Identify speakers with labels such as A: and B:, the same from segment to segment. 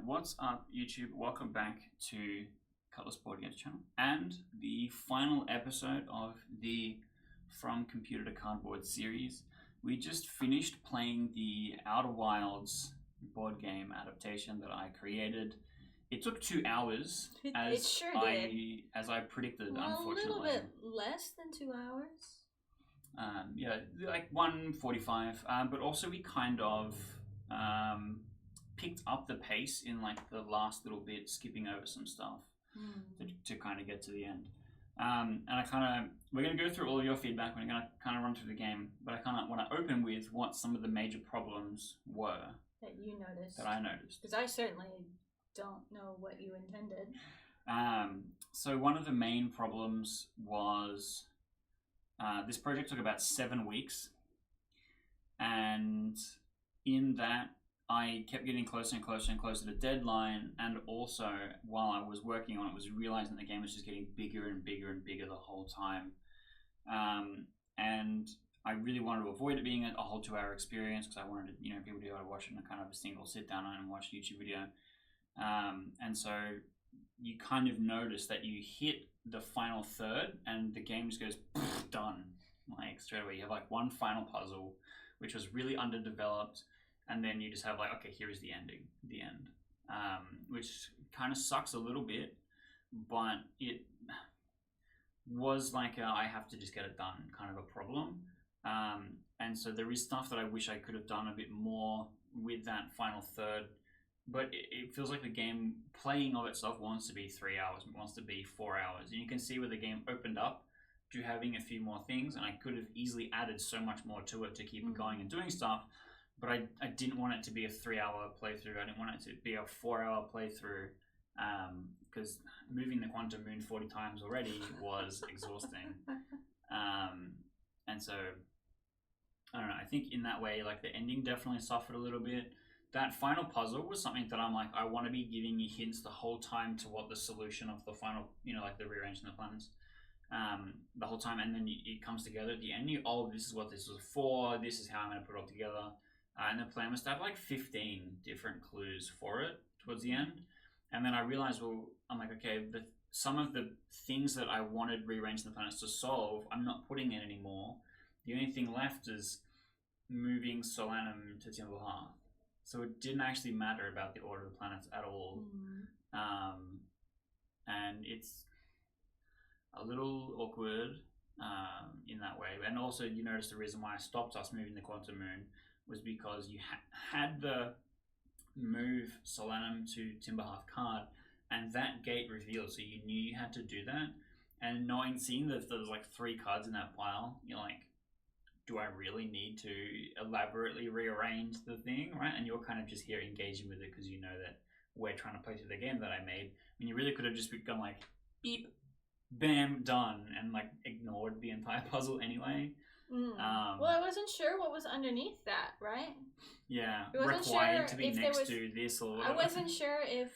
A: What's up, YouTube? Welcome back to Cutlass Boardgame channel and the final episode of the From Computer to Cardboard series. We just finished playing the OuterWilds board game adaptation that I created. It took 2 hours,
B: It sure did.
A: As I predicted.
B: Well,
A: unfortunately,
B: a little bit less than 2 hours.
A: Yeah, like 1:45. But also we kind of picked up the pace in like the last little bit, skipping over some stuff to kind of get to the end. And we're going to go through all of your feedback. We're going to kind of run through the game, but I kind of want to open with what some of the major problems were
B: that you noticed.
A: That I noticed.
B: Because I certainly don't know what you intended.
A: So one of the main problems was this project took about 7 weeks, and in that I kept getting closer and closer and closer to deadline, and also while I was working on it was realizing the game was just getting bigger and bigger and bigger the whole time. And I really wanted to avoid it being a whole 2-hour experience, because I wanted people to be able to watch it in a kind of a single sit down and watch a YouTube video. And so you kind of notice that you hit the final third and the game just goes done, like straight away. You have like one final puzzle which was really underdeveloped, and then you just have like, okay, here is the end, which kind of sucks a little bit, but it was like I have to just get it done kind of a problem. And so there is stuff that I wish I could have done a bit more with that final third, but it feels like the game playing of itself wants to be 3 hours, it wants to be 4 hours, and you can see where the game opened up to having a few more things, and I could have easily added so much more to it to keep it going and doing stuff. But I didn't want it to be a 3-hour playthrough. I didn't want it to be a 4-hour playthrough, because moving the quantum moon 40 times already was exhausting. And so, I don't know, I think in that way, like the ending definitely suffered a little bit. That final puzzle was something that I'm like, I want to be giving you hints the whole time to what the solution of the final, like the rearranging the planets, the whole time. And then it comes together at the end. This is what this was for. This is how I'm going to put it all together. And the plan was to have like 15 different clues for it towards the end. And then I realized, I'm like, okay, some of the things that I wanted rearranging the planets to solve, I'm not putting in anymore. The only thing left is moving Solanum to Timber Hearth. So it didn't actually matter about the order of the planets at all. And it's a little awkward in that way. And also you notice the reason why I stopped us moving the quantum moon was because you had the move Solanum to Timberhearth card, and that gate revealed, so you knew you had to do that. And seeing that there's like 3 cards in that pile, you're like, do I really need to elaborately rearrange the thing, right? And you're kind of just here engaging with it because you know that we're trying to play through the game that I made. And you really could have just gone like, beep, bam, done, and like ignored the entire puzzle anyway.
B: Well, I wasn't sure what was underneath that, right?
A: Yeah,
B: required
A: sure to be next to this or whatever.
B: I wasn't sure if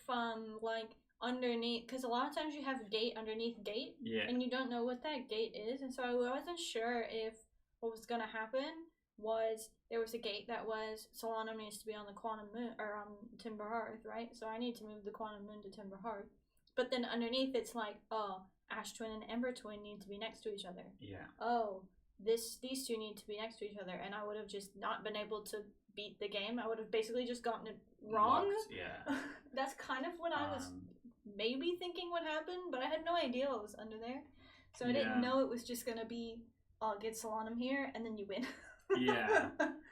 B: like underneath, because a lot of times you have gate underneath gate, and you don't know what that gate is, and so I wasn't sure if what was gonna happen was there was a gate that was Solanum needs to be on the quantum moon or on Timber Hearth, right? So I need to move the quantum moon to Timber Hearth, but then underneath it's like, oh, Ash Twin and Ember Twin need to be next to each other.
A: Yeah.
B: Oh, these two need to be next to each other, and I would have just not been able to beat the game. I would have basically just gotten it wrong.
A: Yeah.
B: That's kind of what I was maybe thinking would happen, but I had no idea what was under there. So I didn't know it was just going to be, get Solanum here, and then you win.
A: Yeah.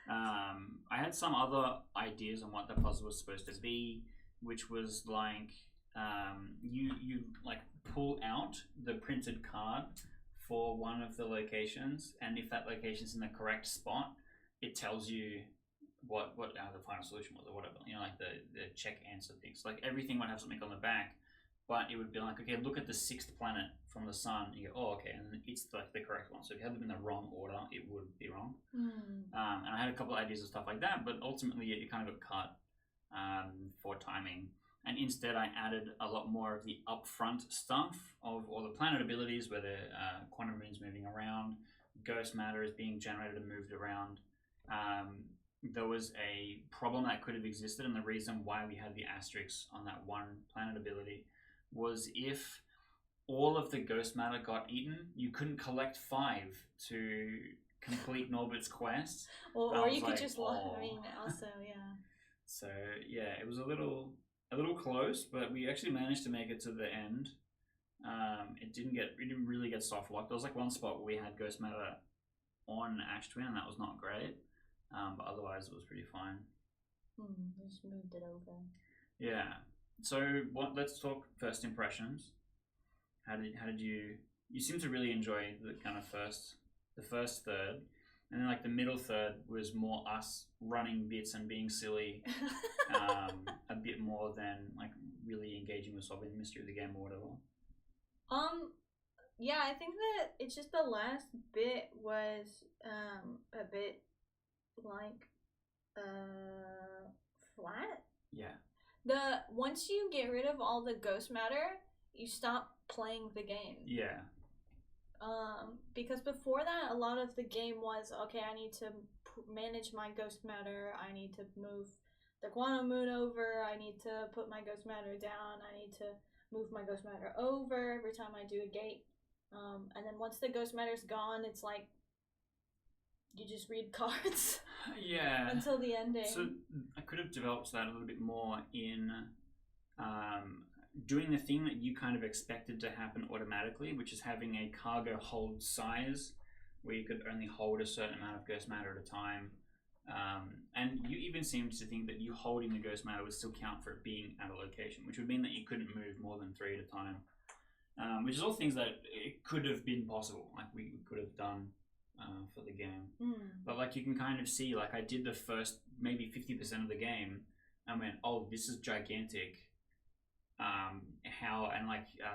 A: I had some other ideas on what the puzzle was supposed to be, which was like, you like pull out the printed card for one of the locations, and if that location's in the correct spot, it tells you what the final solution was or whatever, like the check answer things. Like everything would have something on the back, but it would be like, okay, look at the 6th planet from the sun, and you go, oh, okay, and it's like the correct one. So if you had them in the wrong order, it would be wrong. And I had a couple of ideas of stuff like that, but ultimately it kind of got cut for timing. And instead I added a lot more of the upfront stuff of all the planet abilities, where the quantum moon's moving around, ghost matter is being generated and moved around. there was a problem that could have existed, and the reason why we had the asterisks on that one planet ability was if all of the ghost matter got eaten, you couldn't collect 5 to complete Norbert's quest.
B: Or you could just I mean, also, yeah.
A: So yeah, it was a little close, but we actually managed to make it to the end. It didn't really get soft locked. There was like one spot where we had ghost matter on Ash Twin, and that was not great. But otherwise, it was pretty fine.
B: Just moved it over.
A: Yeah. So let's talk first impressions. How did you seem to really enjoy the kind of the first third, and then like the middle third was more us running bits and being silly, a bit more than like really engaging with solving the mystery of the game or whatever.
B: Yeah, I think that it's just the last bit was a bit like flat.
A: Yeah.
B: Once you get rid of all the ghost matter, you stop playing the game.
A: Yeah.
B: Because before that, a lot of the game was, okay, I need to manage my ghost matter, I need to move the quantum moon over, I need to put my ghost matter down, I need to move my ghost matter over every time I do a gate. And then once the ghost matter's gone, it's like you just read cards.
A: Yeah.
B: Until the ending.
A: So I could have developed that a little bit more in doing the thing that you kind of expected to happen automatically, which is having a cargo hold size where you could only hold a certain amount of ghost matter at a time. And you even seemed to think that you holding the ghost matter would still count for it being at a location, which would mean that you couldn't move more than 3 at a time. Which is all things that it could have been possible, like we could have done for the game. But like you can kind of see, like I did the first maybe 50% of the game and went, oh, this is gigantic.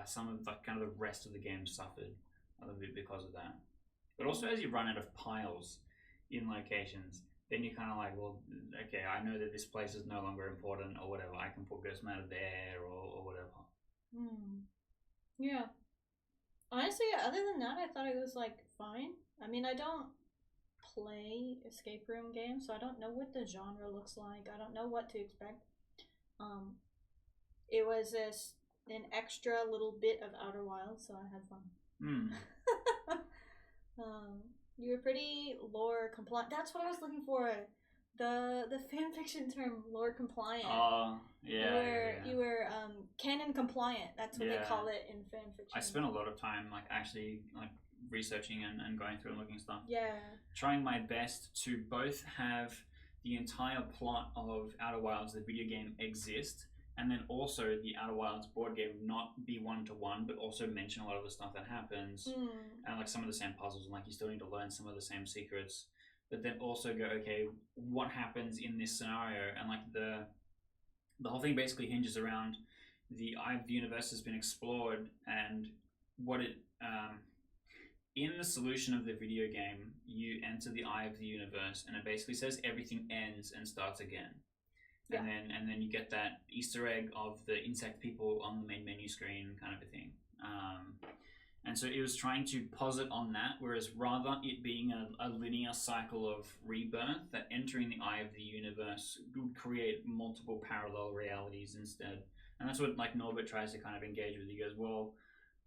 A: Some of the kind of the rest of the game suffered a little bit because of that. But also as you run out of piles in locations, then you're kind of like, well, okay, I know that this place is no longer important or whatever. I can put ghost matter there or whatever.
B: Yeah. Honestly, other than that, I thought it was like fine. I mean, I don't play escape room games, so I don't know what the genre looks like. I don't know what to expect. It was an extra little bit of OuterWilds, so I had fun. You were pretty lore compliant. That's what I was looking for. The fanfiction term, lore compliant.
A: Yeah.
B: You were canon compliant. That's what they call it in fanfiction.
A: I spent a lot of time actually researching and going through and looking at stuff.
B: Yeah.
A: Trying my best to both have the entire plot of OuterWilds, the video game, exist, and then also the OuterWilds board game not be one-to-one, but also mention a lot of the stuff that happens, and some of the same puzzles, and you still need to learn some of the same secrets, but then also go, okay, what happens in this scenario? And the whole thing basically hinges around the eye of the universe has been explored, and what it in the solution of the video game, you enter the eye of the universe, and it basically says everything ends and starts again. Yeah. And then you get that Easter egg of the insect people on the main menu screen, kind of a thing. And so it was trying to posit on that, whereas rather it being a linear cycle of rebirth, that entering the eye of the universe would create multiple parallel realities instead. And that's what Norbert tries to kind of engage with. He goes, well,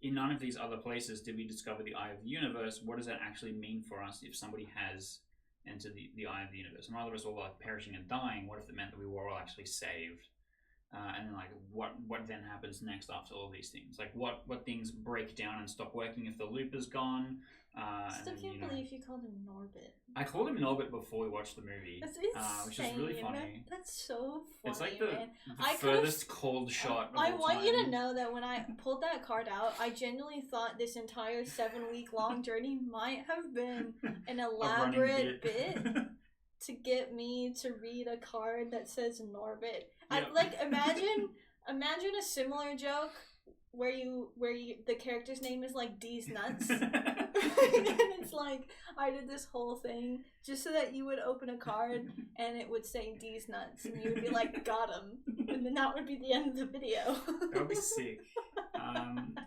A: in none of these other places did we discover the eye of the universe. What does that actually mean for us if somebody has entered the eye of the universe? And rather than us all perishing and dying, what if it meant that we were all actually saved? And then what then happens next after all these things? What things break down and stop working if the loop is gone?
B: I still can't believe you called him Norbit.
A: I called him Norbit before we watched the movie.
B: That's insane.
A: Which is really funny.
B: That's so funny.
A: It's like the furthest called shot of
B: I
A: all
B: want
A: time.
B: you to know that when I pulled that card out, I genuinely thought this entire 7-week long journey might have been an elaborate bit to get me to read a card that says Norbit. Yep. Imagine a similar joke where the character's name is D's nuts. And it's I did this whole thing just so that you would open a card and it would say D's nuts and you would be like, got him, and then that would be the end of the video.
A: That would be sick.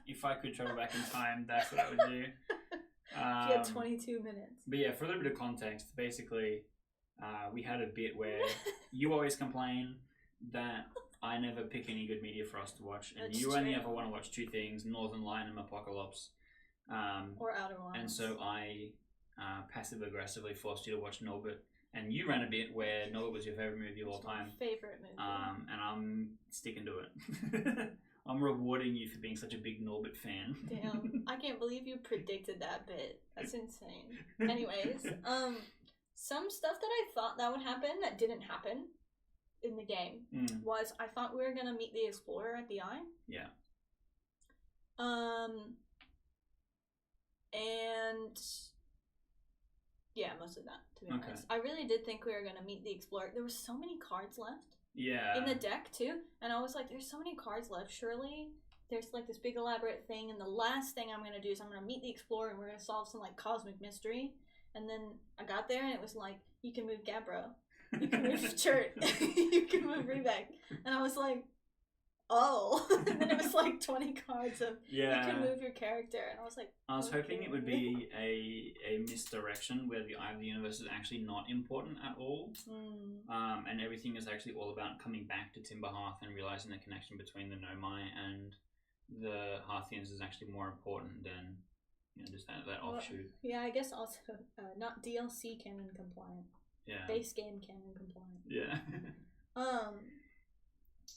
A: If I could travel back in time, that's what I would do.
B: You had 22 minutes.
A: But yeah, for a little bit of context, basically we had a bit where you always complain that I never pick any good media for us to watch, and you only ever want to watch two things: Northern Light and Apocalypse.
B: Or OuterWilds.
A: And so I passive aggressively forced you to watch Norbit, and you ran a bit where Norbit was your favorite movie of all time.
B: Favorite movie.
A: And I'm sticking to it. I'm rewarding you for being such a big Norbit fan.
B: Damn, I can't believe you predicted that bit. That's insane. Anyways, some stuff that I thought that would happen that didn't happen in the game was I thought we were gonna meet the Explorer at the Eye.
A: Yeah.
B: And yeah, mostly that, to be honest. I really did think we were gonna meet the Explorer. There were so many cards left.
A: Yeah.
B: In the deck too, and I was like, "There's so many cards left. Surely there's like this big elaborate thing, and the last thing I'm gonna do is I'm gonna meet the Explorer, and we're gonna solve some like cosmic mystery." And then I got there, and it was like, "You can move Gabbro, you can move Chert, you can move Rebek," and I was like, "Oh!" And then it was like 20 cards of you can move your character, and I was like,
A: I was hoping it would be a misdirection where the Eye of the Universe is actually not important at all, and everything is actually all about coming back to Timberhearth and realizing the connection between the Nomai and the Hearthians is actually more important than just that offshoot.
B: Yeah, I guess also not DLC canon compliant.
A: Yeah.
B: Base game canon compliant.
A: Yeah.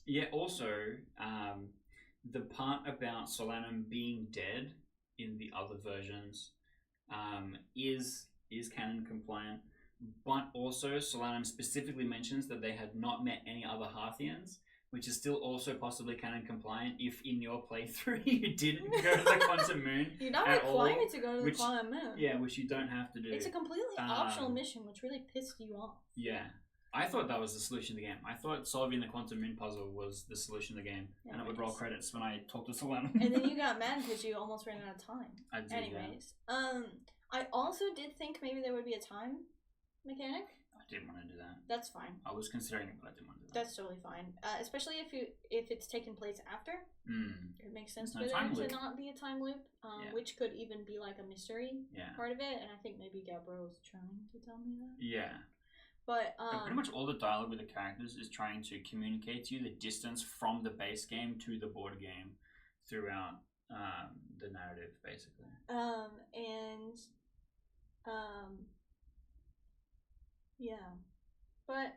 A: Yeah, also, the part about Solanum being dead in the other versions is canon compliant, but also Solanum specifically mentions that they had not met any other Hearthians, which is still also possibly canon compliant if in your playthrough you didn't go to the Quantum Moon.
B: You're not required to go to the Quantum Moon.
A: Yeah, which you don't have to do.
B: It's a completely optional mission, which really pissed you off.
A: Yeah. I thought that was the solution to the game. I thought solving the Quantum Moon puzzle was the solution to the game, and it would roll credits when I talked to Solanum.
B: And then you got mad because you almost ran out of time.
A: I did.
B: Anyways, I also did think maybe there would be a time mechanic.
A: I didn't want to do that.
B: That's fine.
A: I was considering it, but I didn't want to do that.
B: That's totally fine. Especially if it's taken place after. It makes sense for there to not be a time loop, which could even be like a mystery part of it. And I think maybe Gabbro was trying to tell me that.
A: Yeah.
B: But
A: pretty much all the dialogue with the characters is trying to communicate to you the distance from the base game to the board game throughout the narrative, basically.
B: Yeah. But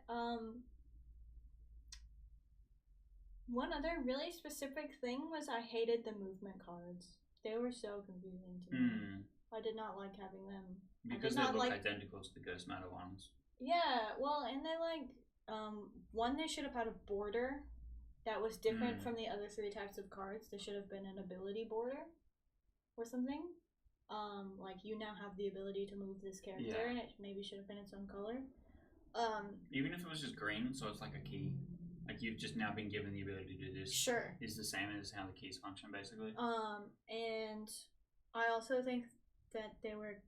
B: one other really specific thing was I hated the movement cards. They were so confusing to me. I did not like having them.
A: Because they look identical to the Ghost Matter ones.
B: Yeah, well, and they one, they should have had a border that was different from the other 3 types of cards. There should have been an ability border or something. Like you now have the ability to move this character, and it maybe should have been its own color.
A: Even if it was just green, so it's like a key. Like you've just now been given the ability to do this.
B: Sure.
A: Is the same as how the keys function, basically.
B: And I also think that they were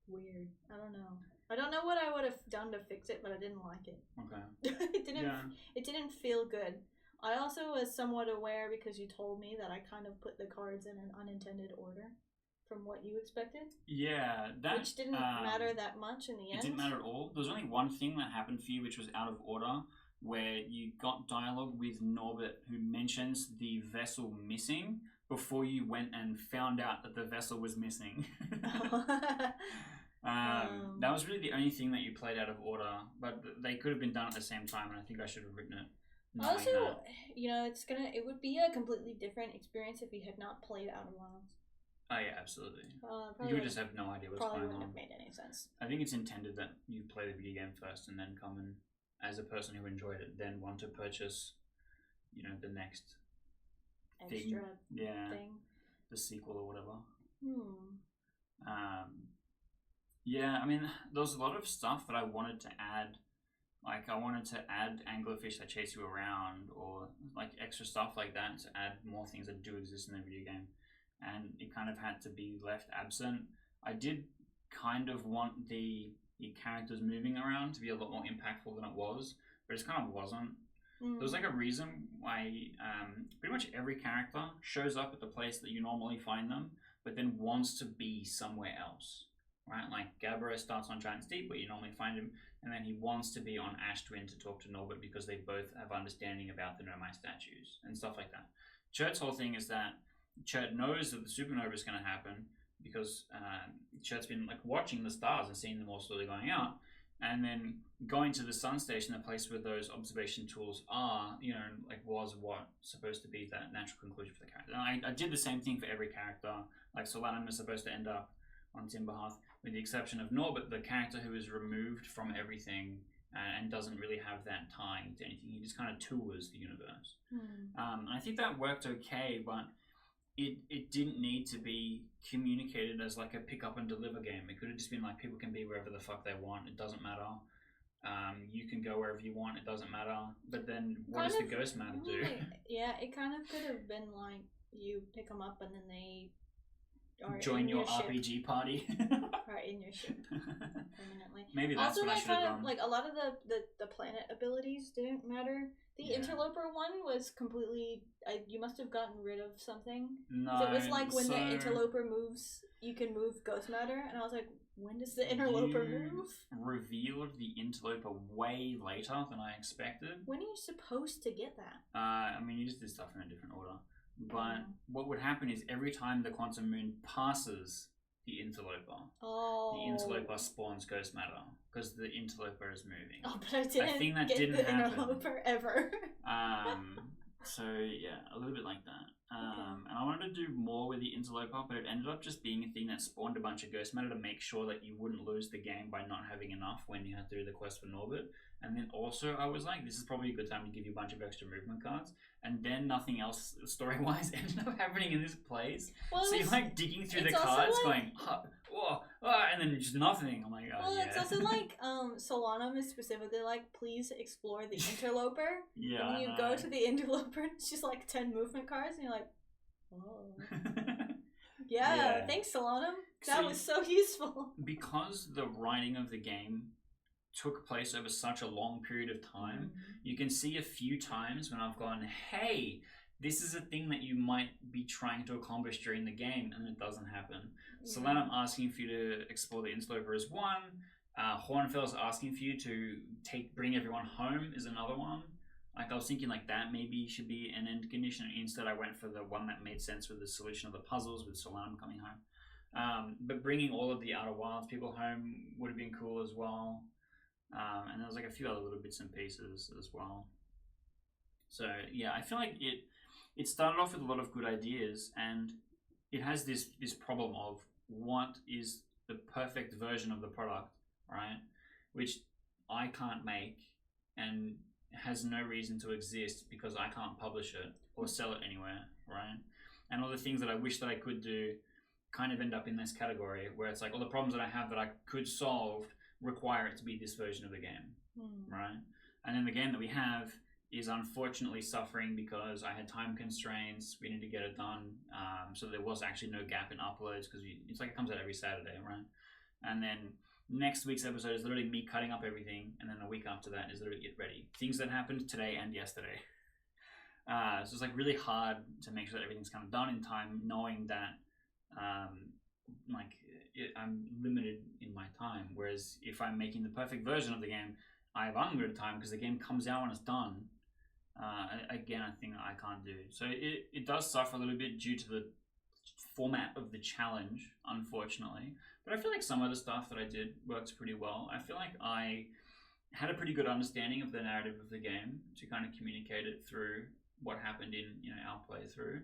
B: weird. I don't know what I would have done to fix it, but I didn't like it.
A: Okay.
B: It didn't feel good. I also was somewhat aware because you told me that I kind of put the cards in an unintended order from what you expected.
A: Yeah,
B: which didn't matter that much in the end.
A: It didn't matter at all. There was only one thing that happened for you which was out of order, where you got dialogue with Norbit who mentions the vessel missing before you went and found out that the vessel was missing. That was really the only thing that you played out of order, but they could have been done at the same time, and I think I should have written it.
B: Also, it would be a completely different experience if you had not played OuterWilds.
A: Oh yeah, absolutely. You would just have no idea what's going on.
B: Probably wouldn't have made any sense.
A: I think it's intended that you play the video game first, and then come and, as a person who enjoyed it, then want to purchase, the next
B: extra
A: thing, the sequel or whatever. Yeah, I mean, there was a lot of stuff that I wanted to add. Like, I wanted to add anglerfish that chase you around, or like extra stuff like that to add more things that do exist in the video game. And it kind of had to be left absent. I did kind of want the characters moving around to be a lot more impactful than it was, but it just kind of wasn't. There was like a reason why pretty much every character shows up at the place that you normally find them, but then wants to be somewhere else. right? Like Gabbro starts on Giant's Deep, where you normally find him, and then he wants to be on Ash Twin to talk to Norbert because they both have understanding about the Nomai statues and stuff like that. Chert's whole thing is that Chert knows that the supernova is going to happen because Chert's been like watching the stars and seeing them all slowly going out, and then going to the sun station, the place where those observation tools are, you know, like was what supposed to be that natural conclusion for the character. And I did the same thing for every character. Like Solanum is supposed to end up on Timberhearth, with the exception of Norbert, the character who is removed from everything and doesn't really have that tie to anything. He just kind of tours the universe. I think that worked okay, but it didn't need to be communicated as like a pick up and deliver game. It could have just been like people can be wherever the fuck they want. It doesn't matter. You can go wherever you want. It doesn't matter. But then what does the ghost matter do?
B: Yeah, it kind of could have been like you pick them up and then they
A: join your RPG party.
B: Right, in your ship permanently.
A: Maybe that's
B: also,
A: what I should have done.
B: Like a lot of the planet abilities didn't matter. The interloper one was completely. You must have gotten rid of something.
A: No,
B: it was like when the interloper moves, you can move ghost matter, and I was like, when does the interloper move?
A: Revealed the interloper way later than I expected.
B: When are you supposed to get that?
A: I mean, you just did stuff in a different order. But what would happen is every time the quantum moon passes the interloper, the interloper spawns ghost matter because the interloper is moving.
B: Oh, but I think that didn't happen. Interloper ever.
A: So yeah, a little bit like that. And I wanted to do more with the interloper, but it ended up just being a thing that spawned a bunch of ghost matter to make sure that you wouldn't lose the game by not having enough when you had to do the quest for Norbert. And then also I was like, this is probably a good time to give you a bunch of extra movement cards. And then nothing else story-wise ended up happening in this place. Well, so you're like digging through the cards like, going, and then just nothing. I'm like,
B: it's also like, Solanum is specifically like, please explore the interloper.
A: Yeah.
B: And when you go to the interloper, it's just like 10 movement cards, and you're like, oh. yeah, thanks, Solanum. That was so useful.
A: Because the writing of the game took place over such a long period of time, you can see a few times when I've gone, hey, this is a thing that you might be trying to accomplish during the game, and it doesn't happen. So then I'm asking for you to explore the interloper is one. Hornfell's asking for you to bring everyone home is another one. Like I was thinking like that maybe should be an end condition. Instead I went for the one that made sense with the solution of the puzzles with Solanum coming home. But bringing all of the Outer Wilds people home would have been cool as well. And there was like a few other little bits and pieces as well. So yeah, I feel like it started off with a lot of good ideas, and it has this problem of what is the perfect version of the product, right? Which I can't make and has no reason to exist because I can't publish it or sell it anywhere, right? And all the things that I wish that I could do kind of end up in this category where it's like all the problems that I have that I could solve require it to be this version of the game, right? And then the game that we have is unfortunately suffering because I had time constraints. We need to get it done, so there was actually no gap in uploads because it's like it comes out every Saturday, right? And then next week's episode is literally me cutting up everything, and then a week after that is literally get ready. Things that happened today and yesterday. So it's like really hard to make sure that everything's kind of done in time, knowing that I'm limited in my time. Whereas if I'm making the perfect version of the game, I have unlimited time because the game comes out when it's done. Again, I think I can't do. So it does suffer a little bit due to the format of the challenge, unfortunately. But I feel like some of the stuff that I did works pretty well. I feel like I had a pretty good understanding of the narrative of the game to kind of communicate it through what happened in our playthrough.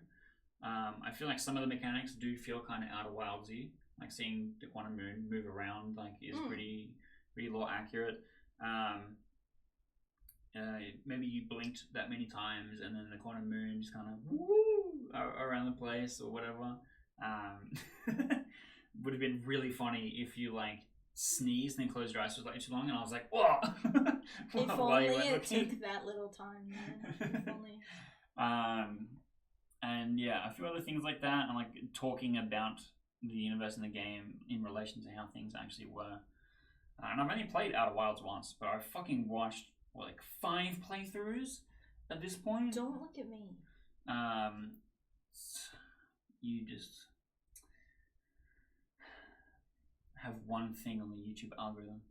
A: I feel like some of the mechanics do feel kind of Outer Wildsy, like seeing the Quantum Moon move around is pretty lore accurate. Maybe you blinked that many times and then the Quantum Moon just kind of around the place or whatever. Would have been really funny if you like sneezed and then closed your eyes for like too long, and I was like, whoa!
B: If only it took that little time. If only.
A: And yeah, a few other things like that, and like talking about the universe and the game in relation to how things actually were. And I've only played Outer Wilds once, but I fucking watched like 5 playthroughs at this point.
B: Don't look at me.
A: You just have one thing on the YouTube algorithm.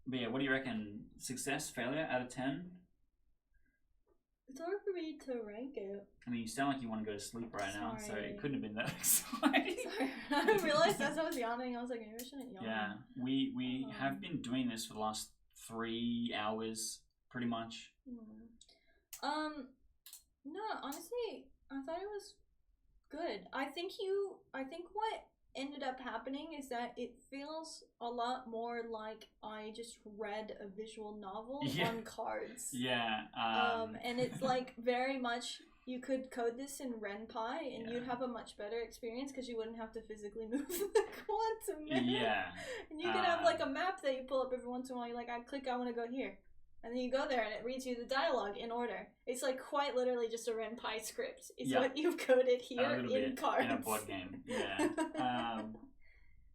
A: But yeah, what do you reckon? Success, failure out of 10?
B: It's hard for me to rank it.
A: I mean, you sound like you want to go to sleep right now, so it couldn't have been that
B: Sorry.
A: exciting.
B: I realized as I was yawning, I was like, maybe I shouldn't yawn.
A: Yeah, we have been doing this for the last 3 hours, pretty much.
B: No, honestly, I thought it was good. I think what ended up happening is that it feels a lot more like I just read a visual novel on cards.
A: Yeah.
B: And it's like very much you could code this in RenPy and you'd have a much better experience because you wouldn't have to physically move the quantum map.
A: Yeah.
B: And you could have like a map that you pull up every once in a while. You're like, I click, I want to go here. And then you go there and it reads you the dialogue in order. It's like quite literally just a RenPy script. It's what you've coded here in cards.
A: In a board game, yeah.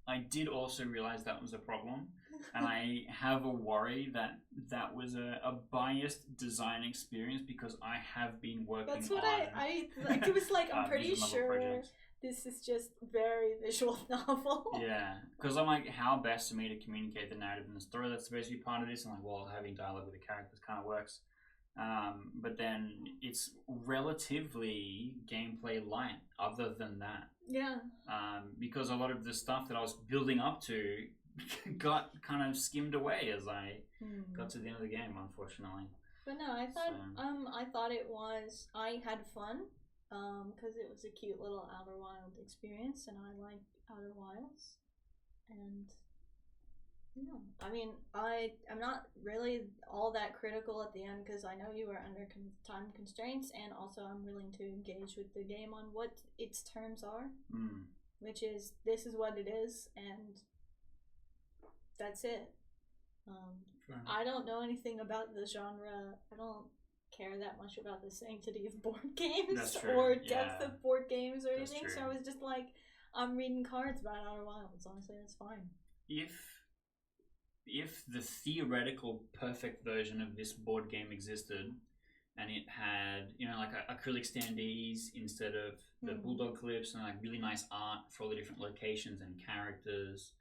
A: I did also realize that was a problem. And I have a worry that was a biased design experience because I have been working on...
B: That's what I like, it was like, I'm pretty sure this is just very visual novel.
A: Yeah, because I'm like, how best for me to communicate the narrative and the story that's supposed to be part of this? I'm like, well, having dialogue with the characters kind of works. But then it's relatively gameplay light other than that.
B: Yeah.
A: Because a lot of the stuff that I was building up to got kind of skimmed away as I got to the end of the game, unfortunately.
B: But no, I thought I had fun. Because it was a cute little Outer Wild experience, and I like Outer Wilds, and yeah, I mean, I'm not really all that critical at the end because I know you were under time constraints, and also I'm willing to engage with the game on what its terms are, which is this is what it is, and that's it. I don't know anything about the genre. I don't care that much about the sanctity of board games or depth of board games or anything, so I was just like, I'm reading cards about Outer Wilds. Honestly, that's fine.
A: If the theoretical perfect version of this board game existed and it had, you know, like acrylic standees instead of the bulldog clips and like really nice art for all the different locations and characters,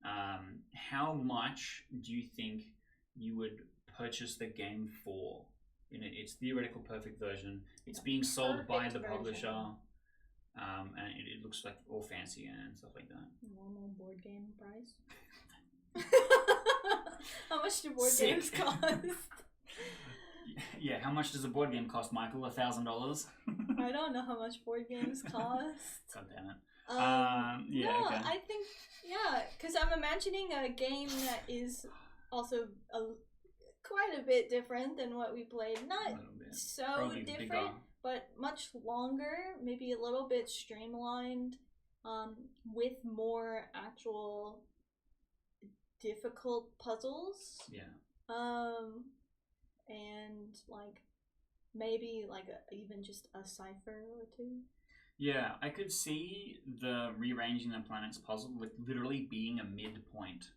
A: how much do you think you would purchase the game for? In its theoretical perfect version, it's being sold by the publisher, and it looks like all fancy and stuff like that.
B: Normal board game price. How much do board games cost?
A: Yeah, how much does a board game cost, Michael? $1,000?
B: I don't know how much board games cost.
A: God damn it.
B: I think because I'm imagining a game that is also quite a bit different than what we played. Not so
A: probably
B: different,
A: bigger,
B: but much longer, maybe a little bit streamlined, with more actual difficult puzzles.
A: Yeah.
B: And like maybe like even just a cipher or two.
A: Yeah, I could see the rearranging the planets puzzle like literally being a midpoint.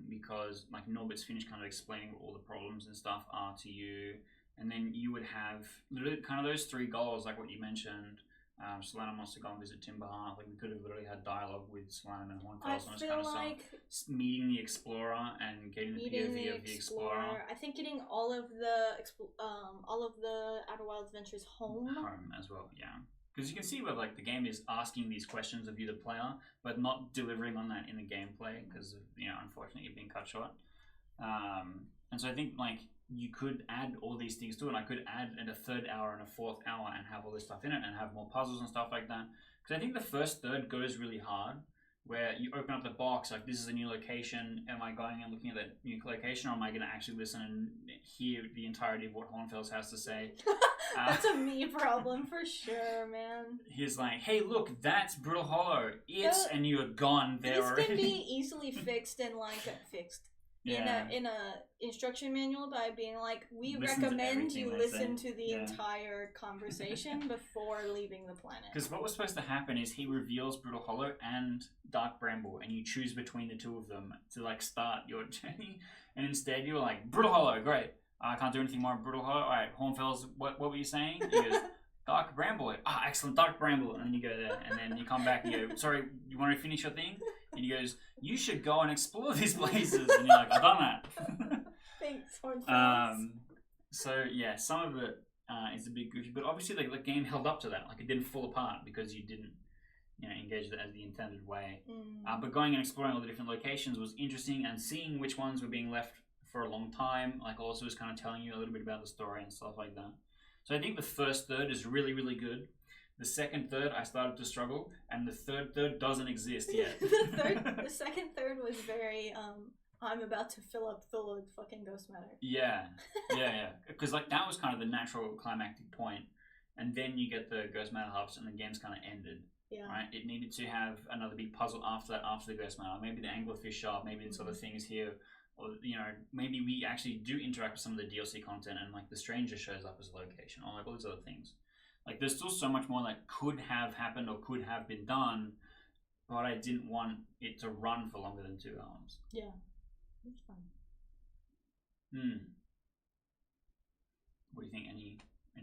A: Because like Norbert's finished kind of explaining what all the problems and stuff are to you, and then you would have literally kind of those 3 goals, like what you mentioned. Solana wants to go and visit Timberheart. Like we could have literally had dialogue with Solana and Hornfels and this kind of stuff. Meeting the Explorer and getting the POV of the Explorer.
B: I think getting all of the Outer Wilds adventures home
A: as well. Yeah. Because you can see where like the game is asking these questions of you, the player, but not delivering on that in the gameplay because of, you know, unfortunately you're being cut short. And so I think like you could add all these things to it. I could add a 3rd hour and a 4th hour and have all this stuff in it and have more puzzles and stuff like that. Because I think the first third goes really hard, where you open up the box, like this is a new location. Am I going and looking at that new location, or am I going to actually listen and hear the entirety of what Hornfels has to say?
B: That's a me problem for sure, man.
A: He's like, hey, look, that's Brutal Hollow. And you're gone there already.
B: This can be easily fixed in in a instruction manual by being like, we recommend you listen to the entire conversation before leaving the planet.
A: Because what was supposed to happen is he reveals Brutal Hollow and Dark Bramble, and you choose between the two of them to like start your journey. And instead you're like, Brutal Hollow, great. I can't do anything more. Brutal Hollow. All right, Hornfels, what were you saying? He goes, Dark Bramble. Ah, excellent, Dark Bramble. And then you go there, and then you come back and you go, sorry, you want to finish your thing? And he goes, you should go and explore these places. And you're like, I've done that.
B: Thanks, Horn.
A: So yeah, some of it is a bit goofy, but obviously the game held up to that. Like, it didn't fall apart because you didn't, engage it as the intended way. But going and exploring all the different locations was interesting, and seeing which ones were being left for a long time, like, also was kind of telling you a little bit about the story and stuff like that. So I think the first third is really, really good. The second third, I started to struggle, and the third doesn't exist yet.
B: The second third was very, I'm about to fill with fucking ghost matter.
A: Yeah. Because like that was kind of the natural climactic point, and then you get the ghost matter hubs, and the game's kind of ended.
B: Yeah.
A: Right. It needed to have another big puzzle after that, after the ghost matter. Maybe the anglerfish shop. Maybe it's other things here, or maybe we actually do interact with some of the DLC content, and like the stranger shows up as a location, or like all these other things. Like, there's still so much more that could have happened or could have been done, but I didn't want it to run for longer than 2 hours.
B: Yeah. It's fun.
A: What do you think? Any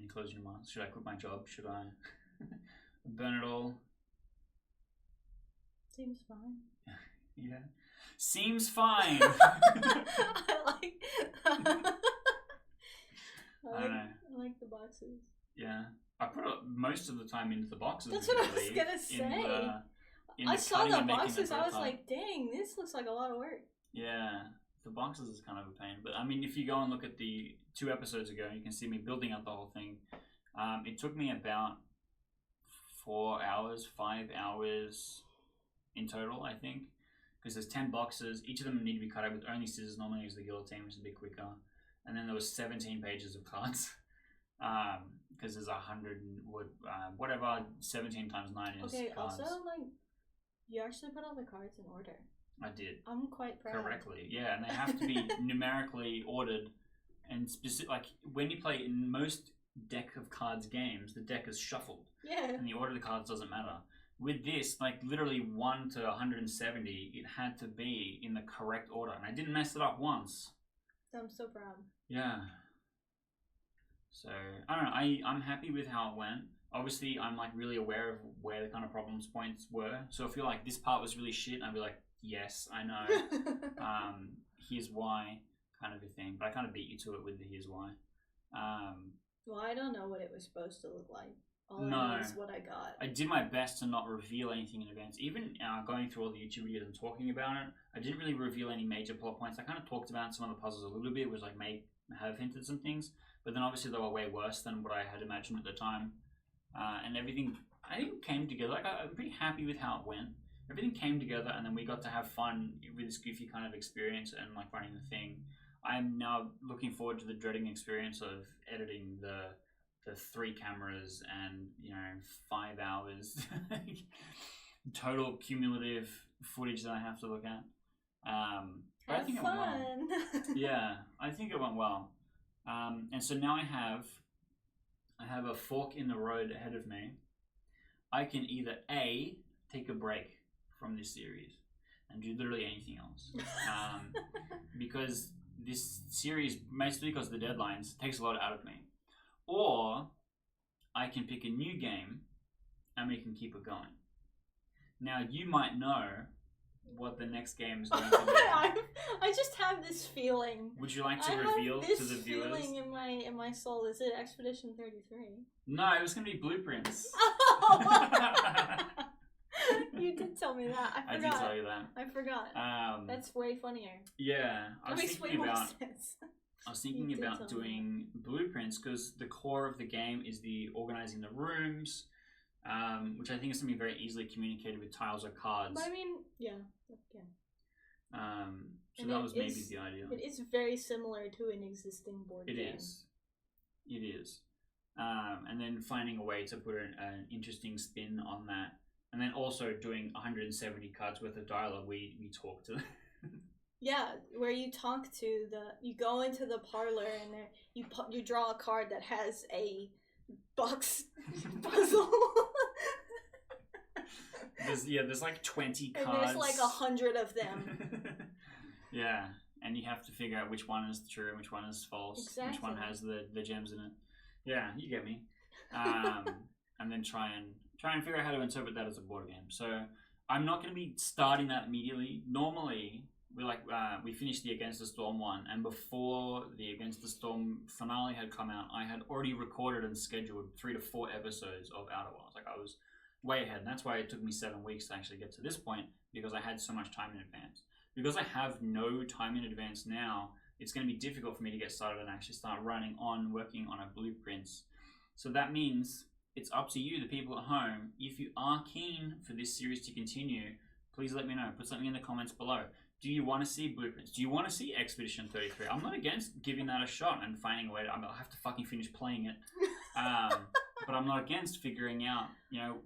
A: closing remarks? Should I quit my job? Should I burn it all?
B: Seems fine.
A: Yeah. Seems fine.
B: I like the boxes.
A: Yeah. I put most of the time into the boxes.
B: That's what I was gonna say. I saw the boxes. I was like, dang, this looks like a lot of work.
A: Yeah. The boxes is kind of a pain. But I mean, if you go and look at the 2 episodes ago, you can see me building up the whole thing. It took me about 4 hours, 5 hours in total, I think. Because there's 10 boxes. Each of them need to be cut out with only scissors. Normally use the guillotine, which is a bit quicker. And then there was 17 pages of cards. Because there's 100 whatever 17 times 9 is.
B: Okay,
A: cards.
B: also, like, you actually put all the cards in order.
A: I did.
B: I'm quite proud.
A: Correctly, yeah, and they have to be numerically ordered and specific. Like, when you play in most deck of cards games, the deck is shuffled.
B: Yeah.
A: And the order of the cards doesn't matter. With this, like, literally 1 to 170, it had to be in the correct order, and I didn't mess it up once.
B: I'm so proud.
A: Yeah. So, I don't know, I'm happy with how it went. Obviously, I'm like really aware of where the kind of problems points were. So if you're like, this part was really shit, I'd be like, yes, I know. Here's why, kind of a thing. But I kind of beat you to it with the here's why.
B: Well, I don't know what it was supposed to look like. All I know is what I got.
A: I did my best to not reveal anything in advance. Even going through all the YouTube videos and talking about it, I didn't really reveal any major plot points. I kind of talked about some of the puzzles a little bit, which like may have hinted some things. But then obviously they were way worse than what I had imagined at the time. And everything, I think, came together. Like, I'm pretty happy with how it went. Everything came together, and then we got to have fun with this goofy kind of experience and like running the thing. I'm now looking forward to the dreading experience of editing the 3 cameras and 5 hours total cumulative footage that I have to look at. But I think it went well. Yeah, I think it went well. And so now I have a fork in the road ahead of me. I can either A, take a break from this series and do literally anything else. Because this series, mostly because of the deadlines, takes a lot out of me. Or I can pick a new game and we can keep it going. Now, you might know what the next game is going to be.
B: I just have this feeling.
A: Would you like to reveal to the viewers?
B: I have this feeling in my soul. Is it Expedition 33?
A: No, it was going to be Blueprints.
B: You did tell me that. I forgot.
A: I did tell you that.
B: I forgot. That's way funnier.
A: Yeah, I was thinking about
B: that.
A: doing Blueprints because the core of the game is the organizing the rooms. Which I think is something very easily communicated with tiles or cards.
B: But I mean, yeah.
A: So that was maybe the idea.
B: It is very similar to an existing board game.
A: It is. And then finding a way to put an interesting spin on that. And then also doing 170 cards worth of dialogue. We talk to them.
B: Yeah, where you talk to you go into the parlor and you draw a card that has a box puzzle.
A: There's like 20 cards.
B: And there's like 100 of them.
A: Yeah, and you have to figure out which one is true and which one is false.
B: Exactly.
A: Which one has the gems in it. Yeah, you get me. and then try and figure out how to interpret that as a board game. So I'm not going to be starting that immediately. Normally, we finished the Against the Storm one, and before the Against the Storm finale had come out, I had already recorded and scheduled 3 to 4 episodes of OuterWilds. Like I was way ahead, and that's why it took me 7 weeks to actually get to this point, because I had so much time in advance. Because I have no time in advance now, it's going to be difficult for me to get started and actually start working on a blueprints. So that means it's up to you, the people at home. If you are keen for this series to continue, please let me know. Put something in the comments below. Do you want to see blueprints? Do you want to see Expedition 33? I'm not against giving that a shot and finding a way to... I'll have to fucking finish playing it. But I'm not against figuring out,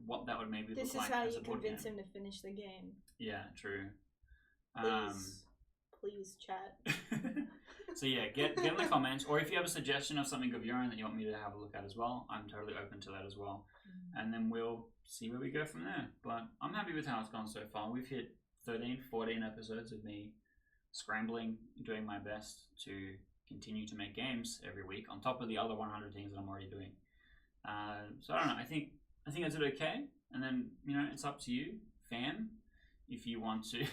A: what that would maybe look like as a board game. This is how you convince
B: him to finish the game.
A: Yeah, true.
B: Please chat.
A: So yeah, get in the comments, or if you have a suggestion of something of your own that you want me to have a look at as well, I'm totally open to that as well. And then we'll see where we go from there. But I'm happy with how it's gone so far. We've hit 13, 14 episodes of me scrambling, doing my best to continue to make games every week on top of the other 100 things that I'm already doing. So I don't know. I think I did okay. And then it's up to you, fam, if you want to.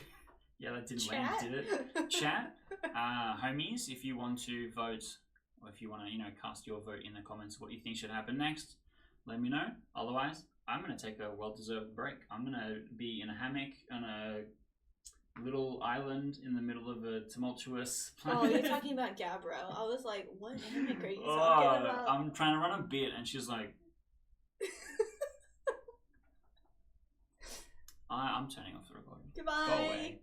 A: Yeah, that didn't land, did it? Chat, homies, if you want to vote, or if you want to, cast your vote in the comments what you think should happen next, let me know. Otherwise, I'm going to take a well-deserved break. I'm going to be in a hammock on a little island in the middle of a tumultuous planet.
B: Oh, you're talking about Gabbro. I was like, what hammock are you talking about?
A: I'm trying to run a bit, and she's like... I'm turning off the recording.
B: Goodbye.
A: Go away.